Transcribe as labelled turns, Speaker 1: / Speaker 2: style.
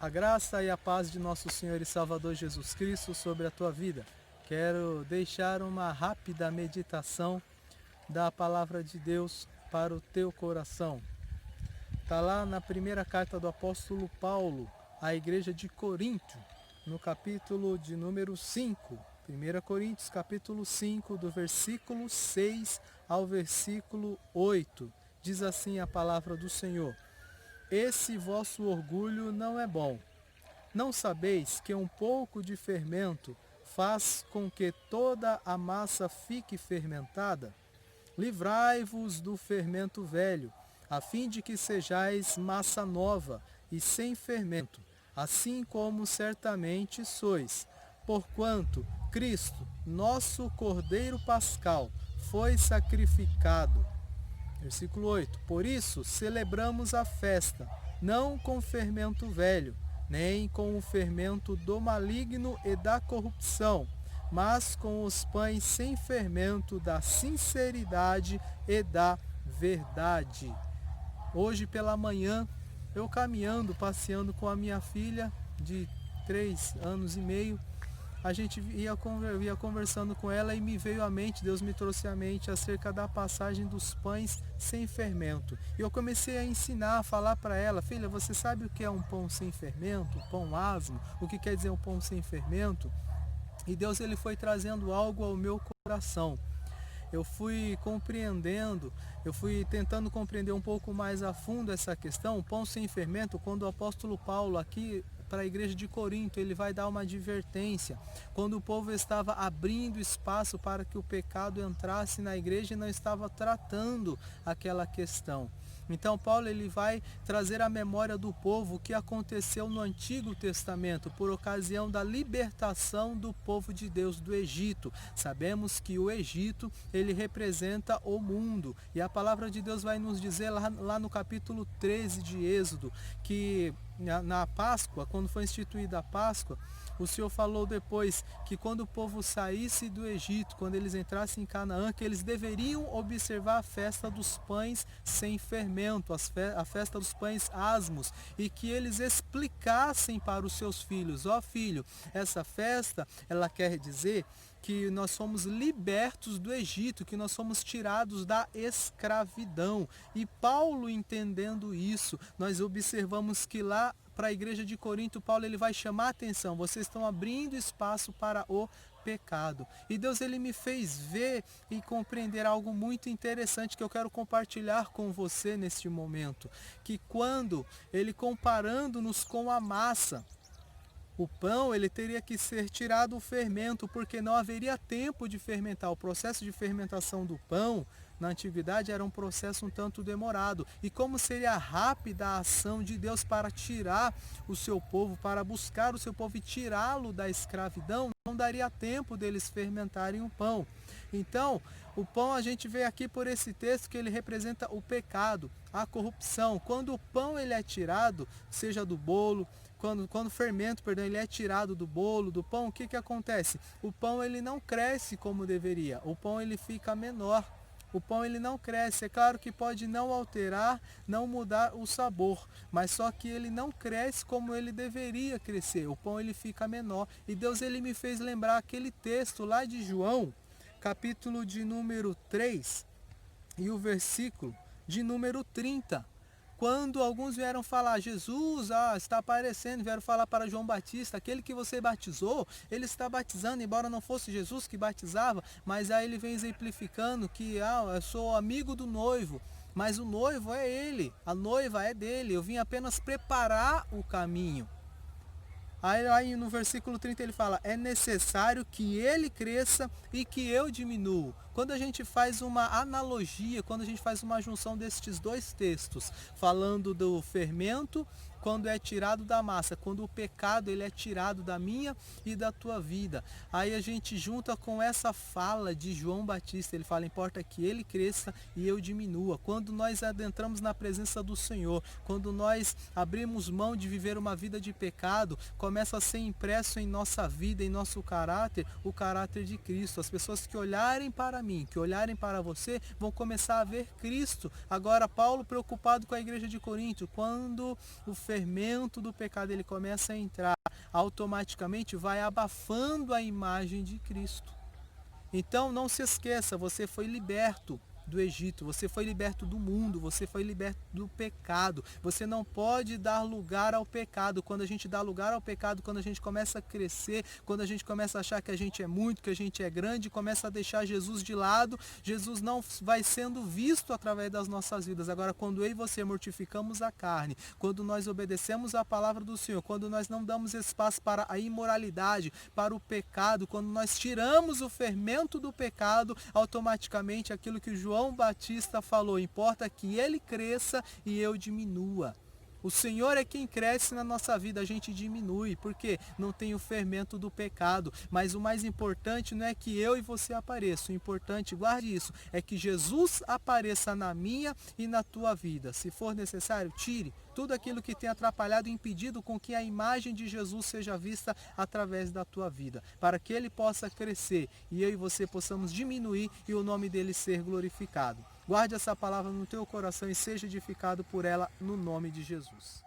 Speaker 1: A graça e a paz de nosso Senhor e Salvador Jesus Cristo sobre a tua vida. Quero deixar uma rápida meditação da palavra de Deus para o teu coração. Está lá na primeira carta do apóstolo Paulo à igreja de Corinto, no capítulo de número 5. 1 Coríntios, capítulo 5, do versículo 6 ao versículo 8. Diz assim a palavra do Senhor: Esse vosso orgulho não é bom. Não sabeis que um pouco de fermento faz com que toda a massa fique fermentada? Livrai-vos do fermento velho, a fim de que sejais massa nova e sem fermento, assim como certamente sois. Porquanto Cristo, nosso Cordeiro Pascal, foi sacrificado. Versículo 8. Por isso celebramos a festa, não com fermento velho, nem com o fermento do maligno e da corrupção, mas com os pães sem fermento da sinceridade e da verdade. Hoje pela manhã, eu caminhando, passeando com a minha filha de 3 anos e meio, a gente ia conversando com ela e me veio à mente, Deus me trouxe à mente acerca da passagem dos pães sem fermento. E eu comecei a ensinar, a falar para ela: filha, você sabe o que é um pão sem fermento, um pão asmo? O que quer dizer um pão sem fermento? E Deus ele foi trazendo algo ao meu coração. Eu fui compreendendo, eu fui tentando compreender um pouco mais a fundo essa questão. O pão sem fermento, quando o apóstolo Paulo aqui para a igreja de Corinto, ele vai dar uma advertência. Quando o povo estava abrindo espaço para que o pecado entrasse na igreja e não estava tratando aquela questão. Então Paulo ele vai trazer à memória do povo o que aconteceu no Antigo Testamento por ocasião da libertação do povo de Deus do Egito. Sabemos que o Egito ele representa o mundo, e a palavra de Deus vai nos dizer lá no capítulo 13 de Êxodo que na Páscoa, quando foi instituída a Páscoa, o Senhor falou depois que quando o povo saísse do Egito, quando eles entrassem em Canaã, que eles deveriam observar a festa dos pães sem fermento, a festa dos pães asmos, e que eles explicassem para os seus filhos: ó filho, essa festa, ela quer dizer que nós somos libertos do Egito, que nós somos tirados da escravidão. E Paulo, entendendo isso, nós observamos que lá para a igreja de Corinto, Paulo ele vai chamar a atenção: vocês estão abrindo espaço para o pecado. E Deus ele me fez ver e compreender algo muito interessante que eu quero compartilhar com você neste momento, que quando ele comparando-nos com a massa, o pão ele teria que ser tirado o fermento, porque não haveria tempo de fermentar. O processo de fermentação do pão na antiguidade era um processo um tanto demorado. E como seria rápida a ação de Deus para tirar o seu povo, para buscar o seu povo e tirá-lo da escravidão, não daria tempo deles fermentarem o pão. Então, o pão a gente vê aqui por esse texto que ele representa o pecado, a corrupção. Quando o pão ele é tirado, seja do bolo, quando o fermento, ele é tirado do bolo, do pão, o que acontece? O pão ele não cresce como deveria, o pão ele fica menor. O pão ele não cresce, é claro que pode não alterar, não mudar o sabor, mas só que ele não cresce como ele deveria crescer, o pão ele fica menor. E Deus ele me fez lembrar aquele texto lá de João, capítulo de número 3 e o versículo de número 30. Quando alguns vieram falar: Jesus está aparecendo, vieram falar para João Batista: aquele que você batizou, ele está batizando, embora não fosse Jesus que batizava. Mas aí ele vem exemplificando que eu sou amigo do noivo, mas o noivo é ele, a noiva é dele, eu vim apenas preparar o caminho. Aí no versículo 30 ele fala: é necessário que ele cresça e que eu diminuo. Quando a gente faz uma analogia, quando a gente faz uma junção destes dois textos, falando do fermento, quando é tirado da massa, quando o pecado ele é tirado da minha e da tua vida, aí a gente junta com essa fala de João Batista, ele fala: importa que ele cresça e eu diminua. Quando nós adentramos na presença do Senhor, quando nós abrimos mão de viver uma vida de pecado, começa a ser impresso em nossa vida, em nosso caráter, o caráter de Cristo. As pessoas que olharem para mim, que olharem para você, vão começar a ver Cristo. Agora, Paulo, preocupado com a igreja de Corinto, quando o fermento do pecado ele começa a entrar, automaticamente vai abafando a imagem de Cristo. Então não se esqueça, você foi liberto do Egito, você foi liberto do mundo, você foi liberto do pecado. Você não pode dar lugar ao pecado. Quando a gente dá lugar ao pecado, quando a gente começa a crescer, quando a gente começa a achar que a gente é muito, que a gente é grande, começa a deixar Jesus de lado, Jesus não vai sendo visto através das nossas vidas. Agora, quando eu e você mortificamos a carne, quando nós obedecemos a palavra do Senhor, quando nós não damos espaço para a imoralidade, para o pecado, quando nós tiramos o fermento do pecado, automaticamente aquilo que João Batista falou, importa que ele cresça e eu diminua. O Senhor é quem cresce na nossa vida, a gente diminui, porque não tem o fermento do pecado. Mas o mais importante não é que eu e você apareçam, o importante, guarde isso, é que Jesus apareça na minha e na tua vida. Se for necessário, tire tudo aquilo que tem atrapalhado e impedido com que a imagem de Jesus seja vista através da tua vida, para que ele possa crescer e eu e você possamos diminuir e o nome dele ser glorificado. Guarde essa palavra no teu coração e seja edificado por ela no nome de Jesus.